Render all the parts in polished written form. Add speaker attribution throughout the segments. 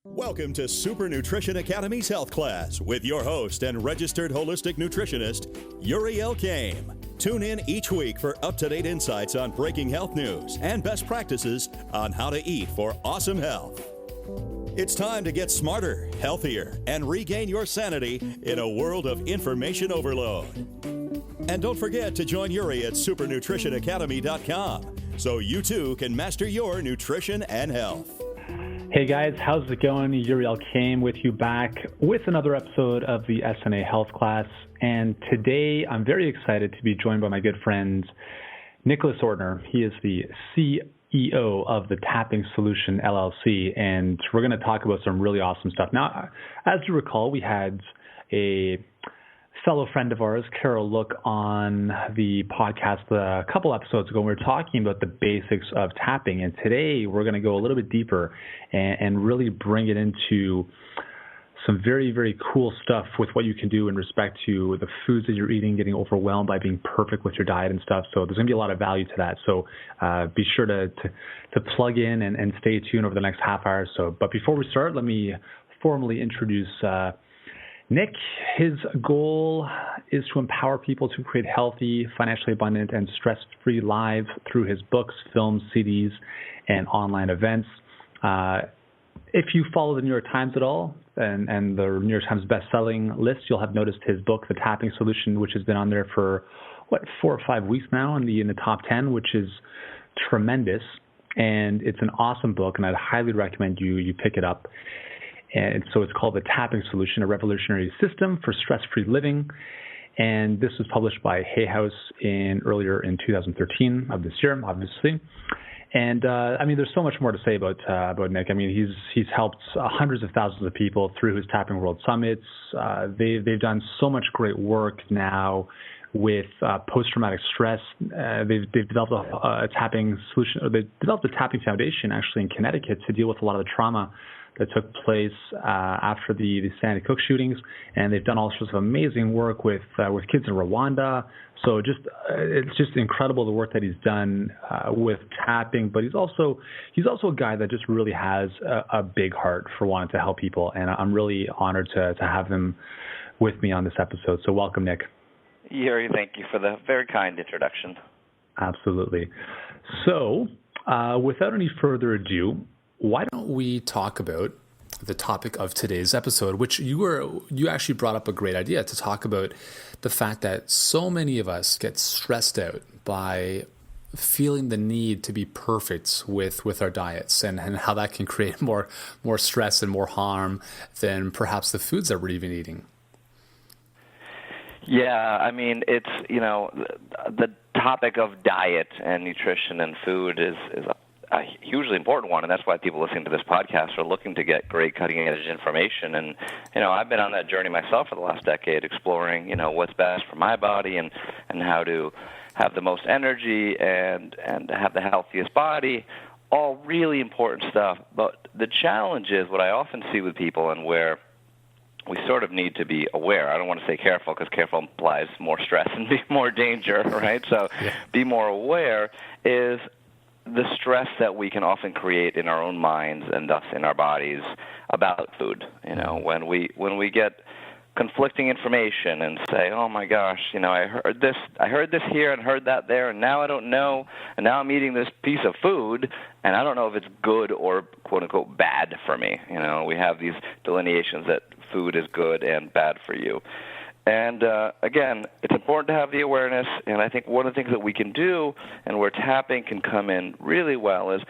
Speaker 1: Welcome to Super Nutrition Academy's Health Class with your host and registered holistic nutritionist, Uriel Kame. Tune in each week for up-to-date insights on breaking health news and best practices on how to eat for awesome health. It's time to get smarter, healthier, and regain your sanity in a world of information overload. And don't forget to join Uri at supernutritionacademy.com so you too can master your nutrition and health.
Speaker 2: Hey guys, how's it going? Uriel Kame with you back with another episode of the SNA Health Class. And today I'm very excited to be joined by my good friend, Nicholas Ortner. He is the CEO of the Tapping Solution LLC, and we're going to talk about some really awesome stuff. Now, as you recall, we had a fellow friend of ours, Carol Look, on the podcast a couple episodes ago. We were talking about the basics of tapping, and today we're going to go a little bit deeper and really bring it into some very, very cool stuff with what you can do in respect to the foods that you're eating, getting overwhelmed by being perfect with your diet and stuff. So there's going to be a lot of value to that. So be sure to plug in and stay tuned over the next half hour or so. But before we start, let me formally introduce Nick. His goal is to empower people to create healthy, financially abundant, and stress-free lives through his books, films, CDs, and online events. If you follow the New York Times at all and the New York Times best-selling list, you'll have noticed his book, The Tapping Solution, which has been on there for, 4 or 5 weeks now in the top 10, which is tremendous. And it's an awesome book, and I'd highly recommend you pick it up. And so it's called The Tapping Solution, a revolutionary system for stress-free living. And this was published by Hay House earlier in 2013 of this year, obviously. And there's so much more to say about Nick. I mean, he's helped hundreds of thousands of people through his Tapping World Summits. They've done so much great work now with post-traumatic stress. They've developed a tapping solution, or they developed a tapping foundation actually in Connecticut to deal with a lot of the trauma that took place after the Sandy Hook shootings, and they've done all sorts of amazing work with kids in Rwanda. So it's just incredible the work that he's done with tapping. But he's also a guy that just really has a big heart for wanting to help people, and I'm really honored to have him with me on this episode. So welcome, Nick.
Speaker 3: Yuri, thank you for the very kind introduction.
Speaker 2: Absolutely. So without any further ado, why don't we talk about the topic of today's episode, which you actually brought up a great idea to talk about the fact that so many of us get stressed out by feeling the need to be perfect with our diets and how that can create more stress and more harm than perhaps the foods that we're even eating.
Speaker 3: Yeah, I mean, it's, the topic of diet and nutrition and food is a hugely important one, and that's why people listening to this podcast are looking to get great cutting-edge information. And, I've been on that journey myself for the last decade, exploring, what's best for my body and how to have the most energy and have the healthiest body, all really important stuff. But the challenge is what I often see with people and where we sort of need to be aware. I don't want to say careful because careful implies more stress and more danger, right? So be more aware is the stress that we can often create in our own minds and thus in our bodies about food. When we get conflicting information and say, "Oh my gosh, I heard this here and heard that there, and now I don't know, and now I'm eating this piece of food, and I don't know if it's good or quote unquote bad for me." We have these delineations that food is good and bad for you. And again, it's important to have the awareness, and I think one of the things that we can do, and where tapping can come in really well, is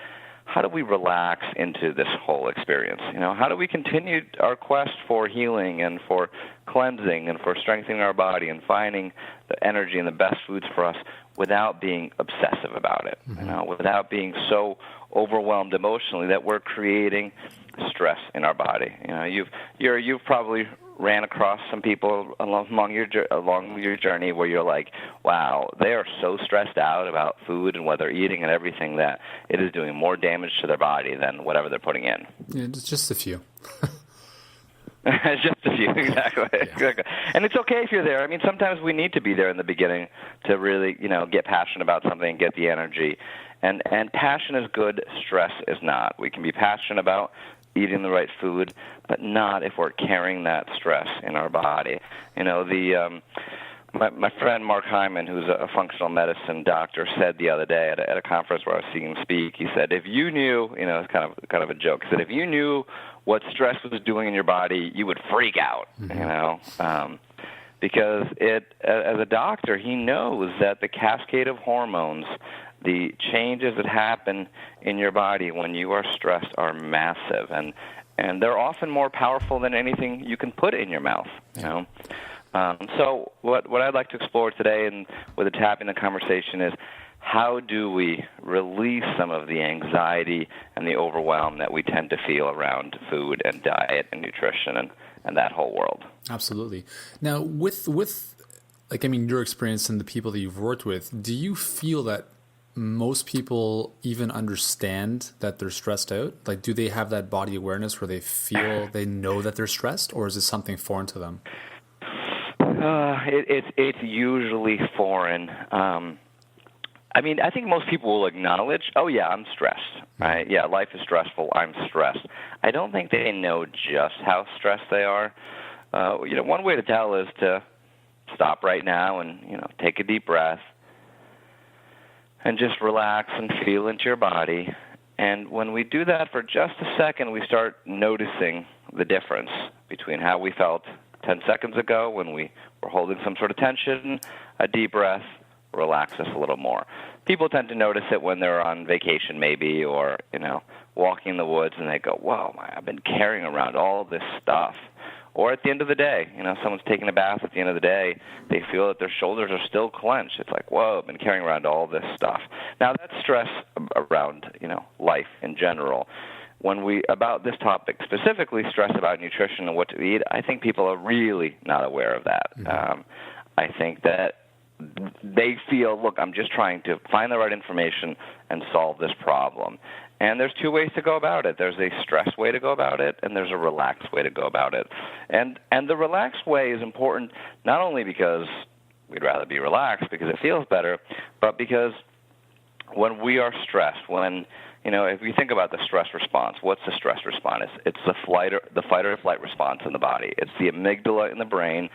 Speaker 3: how do we relax into this whole experience? How do we continue our quest for healing and for cleansing and for strengthening our body and finding the energy and the best foods for us without being obsessive about it, without being so overwhelmed emotionally that we're creating stress in our body. You've probably ran across some people along your journey where you're like, wow, they are so stressed out about food and what they're eating and everything that it is doing more damage to their body than whatever they're putting in.
Speaker 2: Yeah, just a few.
Speaker 3: Just a few, exactly. And it's okay if you're there. I mean, sometimes we need to be there in the beginning to really, get passionate about something, get the energy. And passion is good, stress is not. We can be passionate about eating the right food, but not if we're carrying that stress in our body. You know, my friend Mark Hyman, who's a functional medicine doctor, said the other day at a conference where I was seeing him speak, he said, if you knew, you know, it's kind of a joke, he said, if you knew what stress was doing in your body, you would freak out, you know, because as a doctor, he knows that the cascade of hormones, the changes that happen in your body when you are stressed are massive, and they're often more powerful than anything you can put in your mouth, you know. So what I'd like to explore today and with a tap in the conversation is how do we release some of the anxiety and the overwhelm that we tend to feel around food and diet and nutrition and that whole world.
Speaker 4: Absolutely. Now, with like, I mean, your experience and the people that you've worked with, do you feel that most people even understand that they're stressed out? Like, do they have that body awareness where they feel they know that they're stressed, or is it something foreign to them?
Speaker 3: It's usually foreign. I mean, I think most people will acknowledge, oh, yeah, I'm stressed, right? Yeah, life is stressful. I'm stressed. I don't think they know just how stressed they are. You know, one way to tell is to stop right now and, you know, take a deep breath and just relax and feel into your body. And when we do that for just a second, we start noticing the difference between how we felt 10 seconds ago when we were holding some sort of tension. A deep breath relax us a little more. People tend to notice it when they're on vacation maybe, or, you know, walking in the woods, and they go, whoa, I've been carrying around all this stuff. Or at the end of the day, you know, someone's taking a bath at the end of the day, they feel that their shoulders are still clenched. It's like, whoa, I've been carrying around all this stuff. Now, that's stress around, you know, life in general. When we, about this topic specifically, stress about nutrition and what to eat, I think people are really not aware of that. I think that they feel, look, I'm just trying to find the right information and solve this problem. And there's two ways to go about it. There's a stress way to go about it, and there's a relaxed way to go about it. And the relaxed way is important not only because we'd rather be relaxed because it feels better, but because when we are stressed, when, you know, if you think about the stress response, what's the stress response? It's the fight or flight response in the body. It's the amygdala in the brain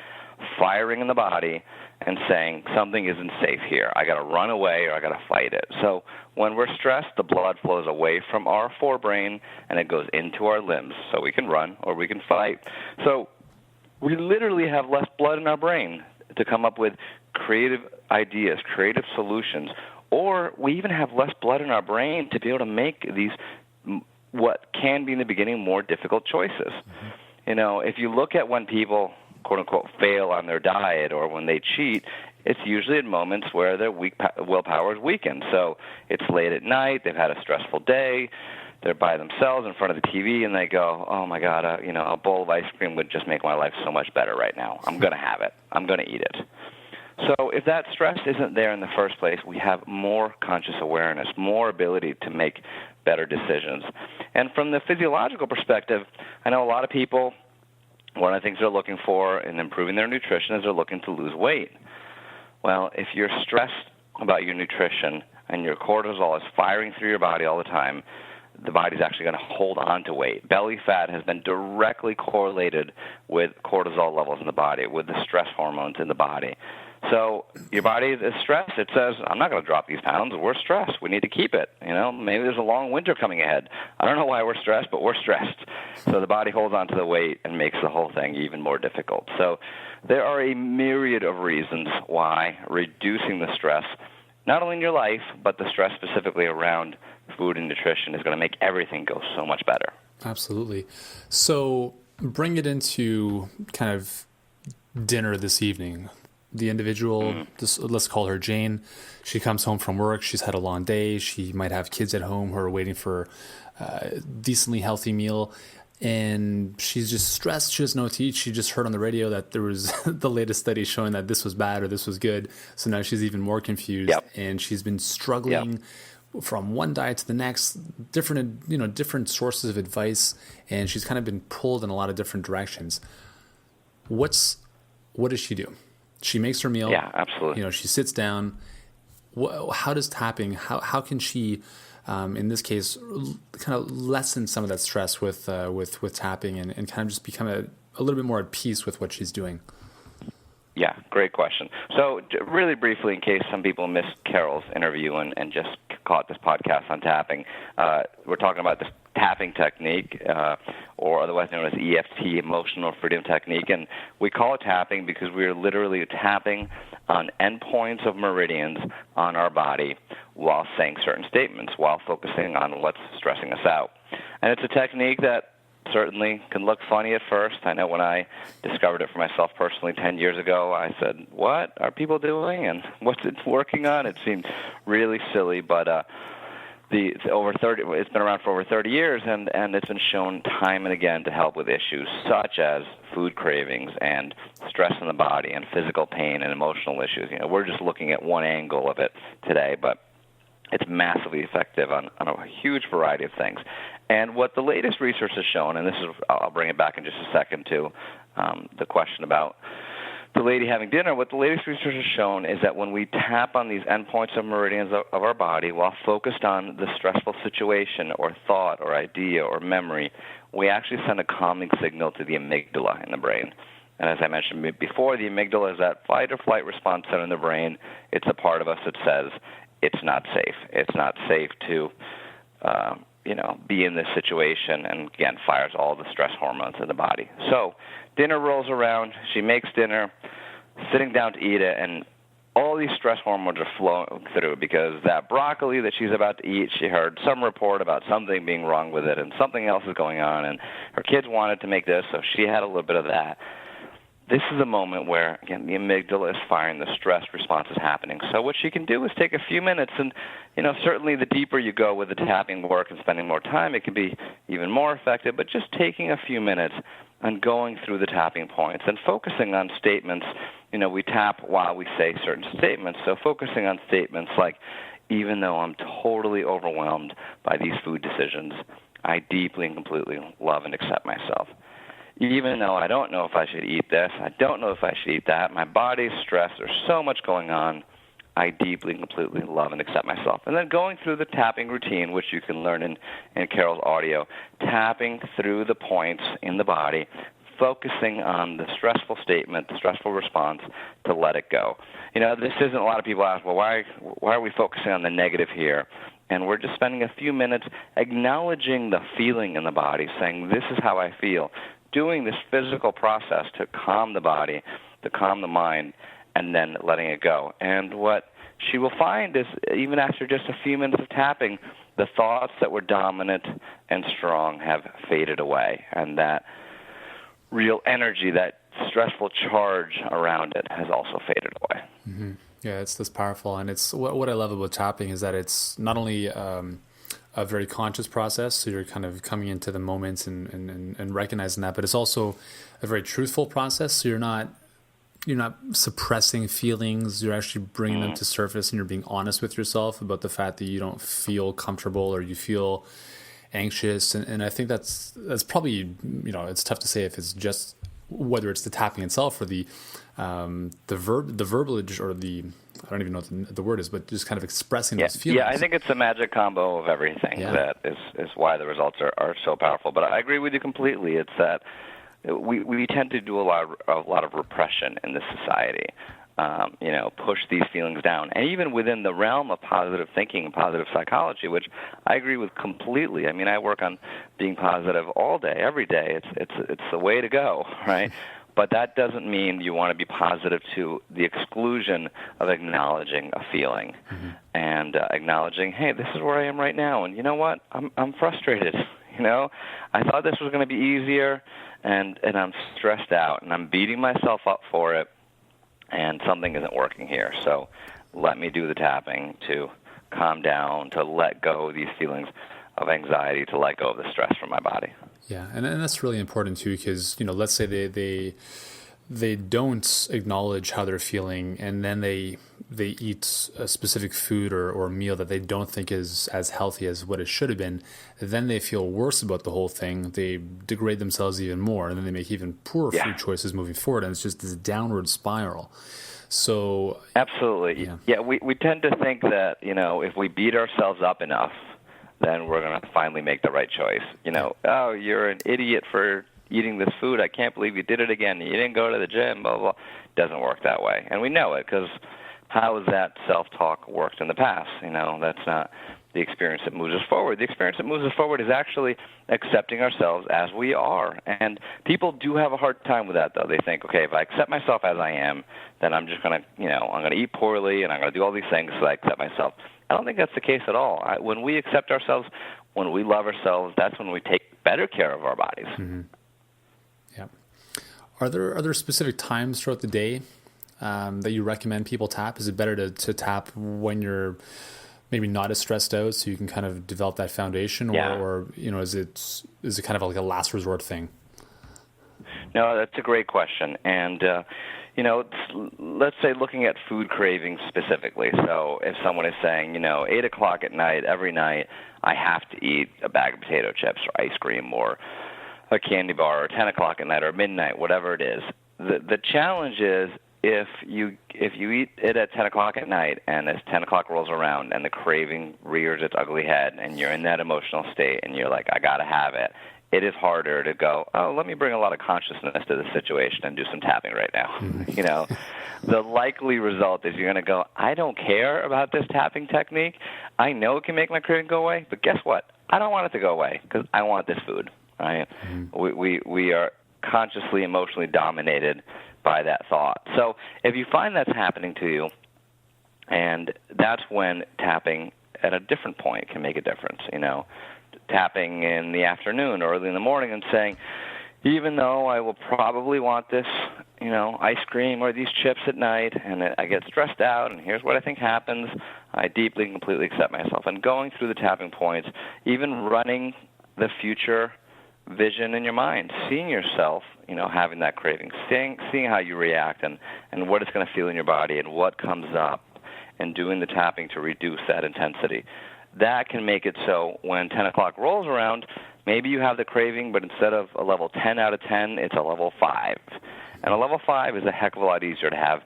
Speaker 3: firing in the body and saying something isn't safe here. I got to run away or I got to fight it. So when we're stressed, the blood flows away from our forebrain and it goes into our limbs, so we can run or we can fight. So we literally have less blood in our brain to come up with creative ideas, creative solutions, or we even have less blood in our brain to be able to make these, what can be in the beginning, more difficult choices. You know, if you look at when people, quote-unquote, fail on their diet or when they cheat, it's usually at moments where their willpower is weakened. So it's late at night, they've had a stressful day, they're by themselves in front of the TV, and they go, oh, my God, you know, a bowl of ice cream would just make my life so much better right now. I'm going to have it. I'm going to eat it. So if that stress isn't there in the first place, we have more conscious awareness, more ability to make better decisions. And from the physiological perspective, I know a lot of people, one of the things they're looking for in improving their nutrition is they're looking to lose weight. Well, if you're stressed about your nutrition and your cortisol is firing through your body all the time, the body's actually going to hold on to weight. Belly fat has been directly correlated with cortisol levels in the body, with the stress hormones in the body. So your body is stressed. It says, I'm not going to drop these pounds. We're stressed. We need to keep it. You know, maybe there's a long winter coming ahead. I don't know why we're stressed, but we're stressed. So the body holds on to the weight and makes the whole thing even more difficult. So there are a myriad of reasons why reducing the stress, not only in your life, but the stress specifically around food and nutrition is going to make everything go so much better.
Speaker 4: Absolutely. So bring it into kind of dinner this evening. The individual, let's call her Jane, she comes home from work, she's had a long day, she might have kids at home who are waiting for a decently healthy meal, and she's just stressed, she doesn't know what to eat. She just heard on the radio that there was the latest study showing that this was bad or this was good, so now she's even more confused, and she's been struggling from one diet to the next, different sources of advice, and she's kind of been pulled in a lot of different directions. What does she do? She makes her meal.
Speaker 3: Yeah, absolutely.
Speaker 4: You know, she sits down. how does tapping, how can she, in this case, kind of lessen some of that stress with tapping and kind of just become a little bit more at peace with what she's doing?
Speaker 3: Yeah, great question. So really briefly, in case some people missed Carol's interview and just caught this podcast on tapping, we're talking about this tapping technique, or otherwise known as EFT, Emotional Freedom Technique. And we call it tapping because we are literally tapping on endpoints of meridians on our body while saying certain statements, while focusing on what's stressing us out. And it's a technique that certainly can look funny at first. I know when I discovered it for myself personally 10 years ago, I said, what are people doing and what's it working on? It seemed really silly, but it's been around for over 30 years, and it's been shown time and again to help with issues such as food cravings and stress in the body and physical pain and emotional issues. We're just looking at one angle of it today, but it's massively effective on a huge variety of things. And what the latest research has shown, and I'll bring it back in just a second to the question about the lady having dinner, what the latest research has shown is that when we tap on these endpoints of meridians of our body while focused on the stressful situation or thought or idea or memory, we actually send a calming signal to the amygdala in the brain. And as I mentioned before, the amygdala is that fight or flight response center in the brain. It's a part of us that says it's not safe. It's not safe to be in this situation, and again, fires all the stress hormones in the body. So dinner rolls around, she makes dinner, sitting down to eat it, and all these stress hormones are flowing through because that broccoli that she's about to eat, she heard some report about something being wrong with it and something else is going on, and her kids wanted to make this, so she had a little bit of that. This is a moment where, again, the amygdala is firing, the stress response is happening. So what she can do is take a few minutes, and, certainly the deeper you go with the tapping work and spending more time, it can be even more effective, but just taking a few minutes and going through the tapping points and focusing on statements. We tap while we say certain statements, so focusing on statements like, even though I'm totally overwhelmed by these food decisions, I deeply and completely love and accept myself. Even though I don't know if I should eat this, I don't know if I should eat that, my body's stressed, there's so much going on, I deeply and completely love and accept myself. And then going through the tapping routine, which you can learn in Carol's audio, tapping through the points in the body, focusing on the stressful statement, the stressful response, to let it go. This isn't, a lot of people ask, well, why are we focusing on the negative here? And we're just spending a few minutes acknowledging the feeling in the body, saying, this is how I feel, doing this physical process to calm the body, to calm the mind, and then letting it go. And what she will find is, even after just a few minutes of tapping, the thoughts that were dominant and strong have faded away, and that real energy, that stressful charge around it has also faded away.
Speaker 4: Mm-hmm. Yeah, that's powerful. And it's what I love about tapping is that it's not only a very conscious process, so you're kind of coming into the moments and recognizing that, but it's also a very truthful process, so you're not suppressing feelings, you're actually bringing them to surface, and you're being honest with yourself about the fact that you don't feel comfortable or you feel anxious, and I think that's probably, it's tough to say if it's just whether it's the tapping itself or the verbiage or the, I don't even know what the word is, but just kind of expressing those feelings.
Speaker 3: Yeah, I think it's a magic combo of everything that is why the results are so powerful. But I agree with you completely. It's that we tend to do a lot of repression in this society. Push these feelings down. And even within the realm of positive thinking and positive psychology, which I agree with completely. I mean, I work on being positive all day, every day. It's the way to go, right? But that doesn't mean you want to be positive to the exclusion of acknowledging a feeling and acknowledging, hey, this is where I am right now, and you know what? I'm frustrated. I thought this was going to be easier, and I'm stressed out, and I'm beating myself up for it, and something isn't working here. So let me do the tapping to calm down, to let go of these feelings of anxiety, to let go of the stress from my body.
Speaker 4: Yeah, and that's really important too, because let's say they don't acknowledge how they're feeling, and then they eat a specific food or meal that they don't think is as healthy as what it should have been, then they feel worse about the whole thing. They degrade themselves even more, and then they make even poorer food choices moving forward, and it's just this downward spiral. So
Speaker 3: absolutely, we tend to think that, you know, if we beat ourselves up enough, then we're going to finally make the right choice. You know, oh, you're an idiot for eating this food. I can't believe you did it again. You didn't go to the gym, blah, blah, blah. Doesn't work that way. And we know it because how has that self-talk worked in the past? You know, that's not the experience that moves us forward. The experience that moves us forward is actually accepting ourselves as we are. And people do have a hard time with that, though. They think, okay, if I accept myself as I am, then I'm just going to, you know, I'm going to eat poorly and I'm going to do all these things so I accept myself. I don't think that's the case at all. When we accept ourselves, when we love ourselves, that's when we take better care of our bodies.
Speaker 4: Mm-hmm. Yeah. Are there specific times throughout the day that you recommend people tap? Is it better to tap when you're maybe not as stressed out, so you can kind of develop that foundation, or you know, is it kind of like a last resort thing?
Speaker 3: No, that's a great question. And you know, let's say looking at food cravings specifically. So if someone is saying, you know, 8 o'clock at night, every night, I have to eat a bag of potato chips or ice cream or a candy bar, or 10 o'clock at night or midnight, whatever it is. The challenge is if you eat it at 10 o'clock at night and as 10 o'clock rolls around and the craving rears its ugly head and you're in that emotional state and you're like, I got to have it, it is harder to go, oh, let me bring a lot of consciousness to the situation and do some tapping right now. Mm-hmm. You know, the likely result is you're going to go, I don't care about this tapping technique. I know it can make my craving go away, but guess what? I don't want it to go away because I want this food. Right? Mm-hmm. We are consciously, emotionally dominated by that thought. So if you find that's happening to you, and that's when tapping at a different point can make a difference, you know, tapping in the afternoon or early in the morning and saying, even though I will probably want this, you know, ice cream or these chips at night, and I get stressed out, and here's what I think happens, I deeply and completely accept myself. And going through the tapping points, even running the future vision in your mind, seeing yourself, you know, having that craving, seeing how you react and what it's going to feel in your body and what comes up, and doing the tapping to reduce that intensity. That can make it so when 10 o'clock rolls around, maybe you have the craving, but instead of a level 10 out of 10, it's a level 5. And a level 5 is a heck of a lot easier to have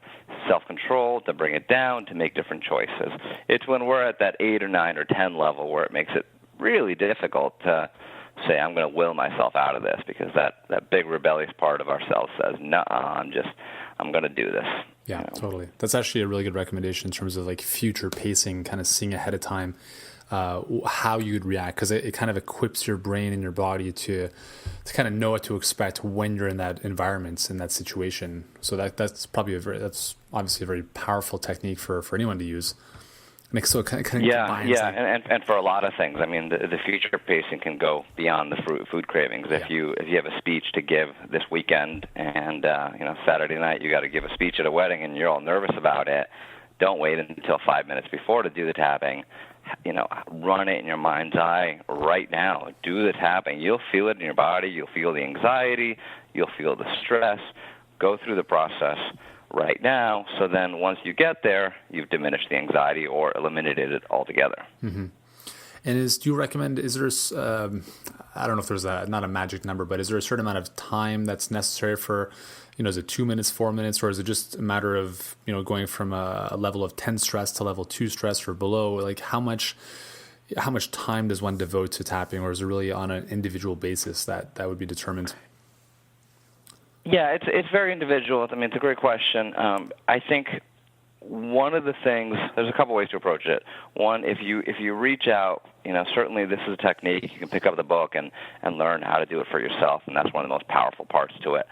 Speaker 3: self-control, to bring it down, to make different choices. It's when we're at that 8 or 9 or 10 level where it makes it really difficult to say, I'm going to will myself out of this, because that big rebellious part of ourselves says, no, I'm going to do this.
Speaker 4: Yeah,
Speaker 3: you know?
Speaker 4: Totally. That's actually a really good recommendation in terms of like future pacing, kind of seeing ahead of time how you'd react, because it kind of equips your brain and your body to kind of know what to expect when you're in that environment, in that situation. So that's probably that's obviously a very powerful technique for anyone to use. So it kind of combines.
Speaker 3: And for a lot of things, I mean, the future pacing can go beyond the food cravings. If you have a speech to give this weekend, and you know, Saturday night you got to give a speech at a wedding, and you're all nervous about it, don't wait until 5 minutes before to do the tapping. You know, run it in your mind's eye right now. Do the tapping. You'll feel it in your body. You'll feel the anxiety. You'll feel the stress. Go through the process right now, so then once you get there, you've diminished the anxiety or eliminated it altogether.
Speaker 4: Mm-hmm. And do you recommend, is there, I don't know if there's not a magic number, but is there a certain amount of time that's necessary for, you know, is it 2 minutes, 4 minutes, or is it just a matter of, you know, going from a level of 10 stress to level 2 stress or below? Like how much time does one devote to tapping, or is it really on an individual basis that would be determined?
Speaker 3: Yeah, it's very individual. I mean, it's a great question. I think one of the things, there's a couple ways to approach it. One, if you reach out, you know, certainly this is a technique. You can pick up the book and learn how to do it for yourself, and that's one of the most powerful parts to it.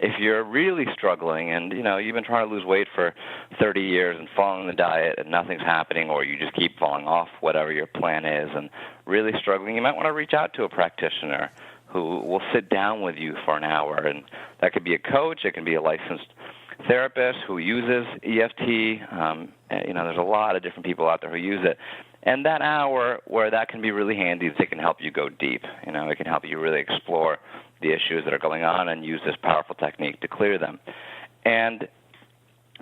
Speaker 3: If you're really struggling and, you know, you've been trying to lose weight for 30 years and following the diet and nothing's happening, or you just keep falling off whatever your plan is and really struggling, you might want to reach out to a practitioner who will sit down with you for an hour. And that could be a coach. It can be a licensed therapist who uses EFT. You know, there's a lot of different people out there who use it. And that hour where that can be really handy is it can help you go deep. You know, it can help you really explore the issues that are going on and use this powerful technique to clear them. And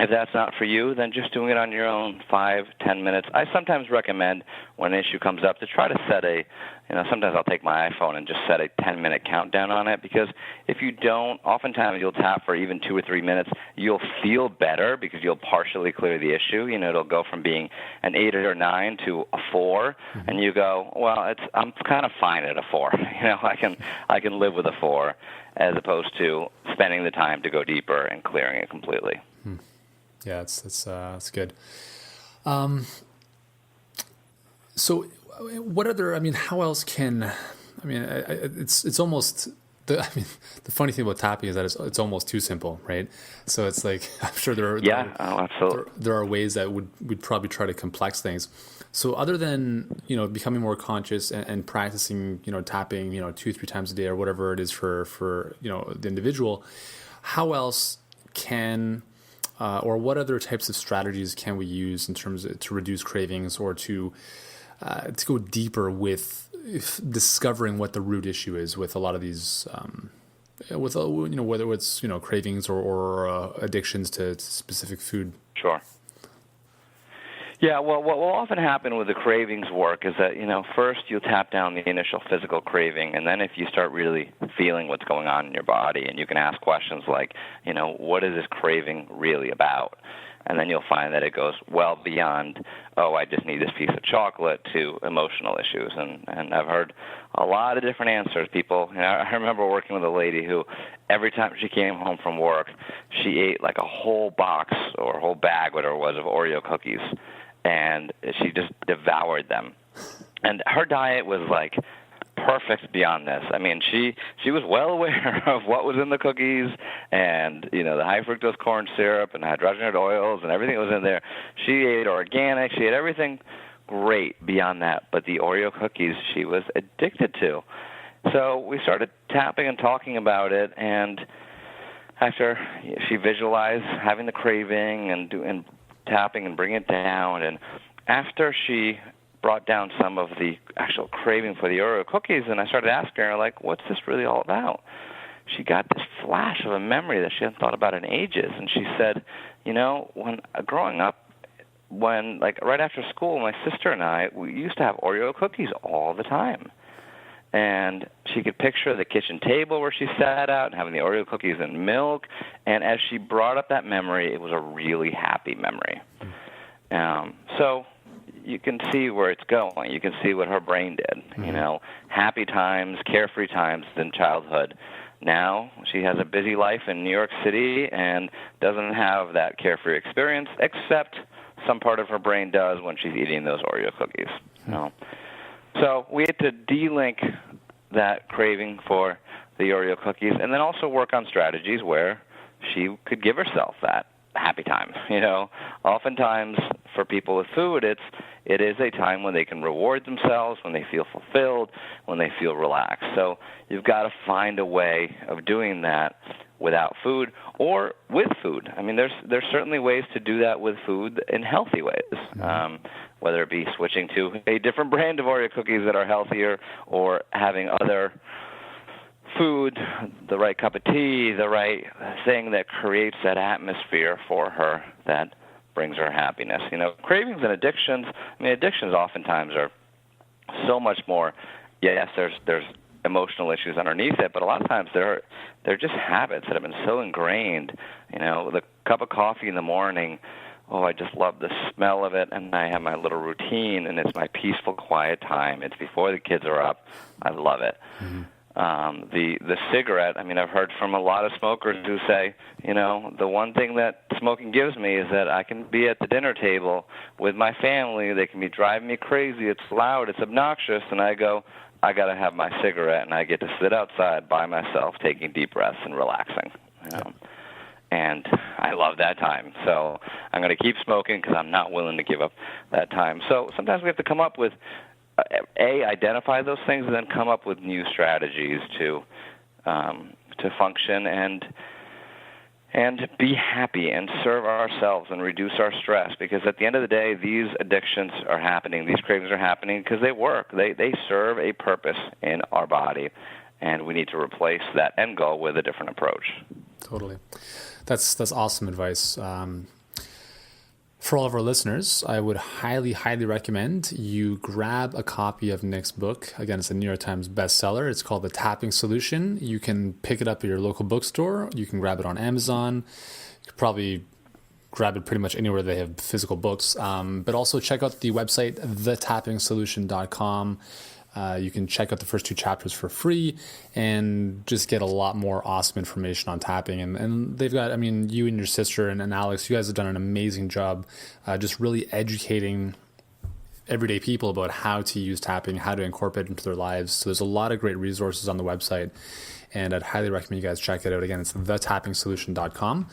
Speaker 3: if that's not for you, then just doing it on your own, 5-10 minutes. I sometimes recommend when an issue comes up to try to set sometimes I'll take my iPhone and just set a 10-minute countdown on it, because if you don't, oftentimes you'll tap for even 2 or 3 minutes. You'll feel better because you'll partially clear the issue. It'll go from being an 8 or 9 to a 4, and you go, well, I'm kind of fine at a 4. I can live with a 4, as opposed to spending the time to go deeper and clearing it completely.
Speaker 4: Yeah, it's good. So what other, how else can, it's almost, the funny thing about tapping is that it's almost too simple, right? So it's like, I'm sure
Speaker 3: absolutely.
Speaker 4: There are ways that we'd probably try to complex things. So other than, becoming more conscious and practicing, tapping, 2-3 times a day or whatever it is for the individual, how else can, or what other types of strategies can we use in terms of to reduce cravings or to go deeper with discovering what the root issue is with a lot of these, whether it's cravings or addictions to specific food?
Speaker 3: Sure. Yeah, well, what will often happen with the cravings work is that, first you'll tap down the initial physical craving, and then if you start really feeling what's going on in your body, and you can ask questions like, what is this craving really about? And then you'll find that it goes well beyond, I just need this piece of chocolate, to emotional issues. And I've heard a lot of different answers. People, I remember working with a lady who every time she came home from work, she ate like a whole box or a whole bag, whatever it was, of Oreo cookies. And she just devoured them. And her diet was like perfect beyond this. She was well aware of what was in the cookies and, the high fructose corn syrup and hydrogenated oils and everything that was in there. She ate organic. She ate everything great beyond that. But the Oreo cookies she was addicted to. So we started tapping and talking about it, and after she visualized having the craving and tapping and bring it down, and after she brought down some of the actual craving for the Oreo cookies, and I started asking her, like, what's this really all about? She got this flash of a memory that she hadn't thought about in ages, and she said, when growing up, right after school, my sister and I, we used to have Oreo cookies all the time. And she could picture the kitchen table where she sat out and having the Oreo cookies and milk. And as she brought up that memory, it was a really happy memory. So you can see where it's going. You can see what her brain did. Happy times, carefree times in childhood. Now she has a busy life in New York City and doesn't have that carefree experience, except some part of her brain does when she's eating those Oreo cookies. So we had to de-link that craving for the Oreo cookies and then also work on strategies where she could give herself that happy time. Oftentimes for people with food, it is a time when they can reward themselves, when they feel fulfilled, when they feel relaxed. So you've got to find a way of doing that without food or with food. There's certainly ways to do that with food in healthy ways. Whether it be switching to a different brand of Oreo cookies that are healthier, or having other food, the right cup of tea, the right thing that creates that atmosphere for her that brings her happiness. Cravings and addictions, addictions oftentimes are so much more. Yes, there's emotional issues underneath it, but a lot of times they're just habits that have been so ingrained. The cup of coffee in the morning, I just love the smell of it, and I have my little routine, and it's my peaceful, quiet time. It's before the kids are up. I love it. The cigarette, I've heard from a lot of smokers who say, the one thing that smoking gives me is that I can be at the dinner table with my family. They can be driving me crazy. It's loud. It's obnoxious. And I go, I got to have my cigarette, and I get to sit outside by myself taking deep breaths and relaxing. And I love that time. So I'm going to keep smoking because I'm not willing to give up that time. So sometimes we have to come up with, identify those things and then come up with new strategies to function and be happy and serve ourselves and reduce our stress. Because at the end of the day, these addictions are happening, these cravings are happening because they work. They serve a purpose in our body. and we need to replace that end goal with a different approach.
Speaker 4: Totally. That's awesome advice. For all of our listeners, I would highly, highly recommend you grab a copy of Nick's book. Again, it's a New York Times bestseller. It's called The Tapping Solution. You can pick it up at your local bookstore. You can grab it on Amazon. You could probably grab it pretty much anywhere they have physical books. But also check out the website, thetappingsolution.com. You can check out the first 2 chapters for free and just get a lot more awesome information on tapping. And they've got, I mean, you and your sister and Alex, you guys have done an amazing job just really educating everyday people about how to use tapping, how to incorporate it into their lives. So there's a lot of great resources on the website, and I'd highly recommend you guys check it out. Again, it's thetappingsolution.com.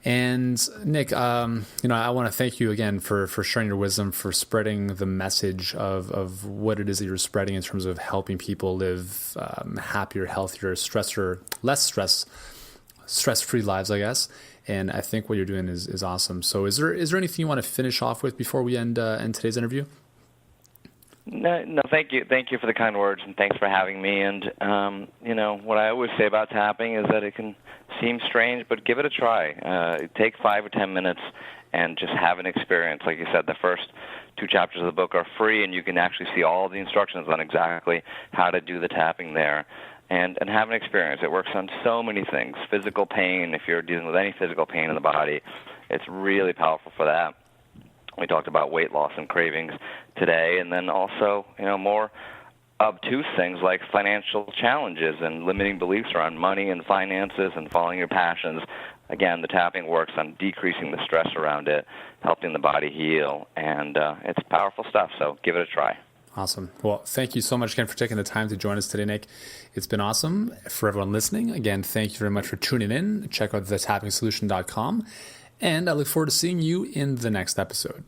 Speaker 4: And Nick, I want to thank you again for sharing your wisdom, for spreading the message of what it is that you're spreading in terms of helping people live happier, healthier, less stress-free lives, I guess. And I think what you're doing is awesome. So is there anything you want to finish off with before we end today's interview?
Speaker 3: No, thank you. Thank you for the kind words, and thanks for having me. And, what I always say about tapping is that it can seem strange, but give it a try. Take 5 or 10 minutes and just have an experience. Like you said, the first 2 chapters of the book are free, and you can actually see all the instructions on exactly how to do the tapping there. And have an experience. It works on so many things. Physical pain, if you're dealing with any physical pain in the body, it's really powerful for that. We talked about weight loss and cravings today, and then also, more obtuse things like financial challenges and limiting beliefs around money and finances and following your passions. Again, the tapping works on decreasing the stress around it, helping the body heal, and it's powerful stuff, so give it a try.
Speaker 4: Awesome. Well, thank you so much again for taking the time to join us today, Nick. It's been awesome. For everyone listening, again, thank you very much for tuning in. Check out thetappingsolution.com. And I look forward to seeing you in the next episode.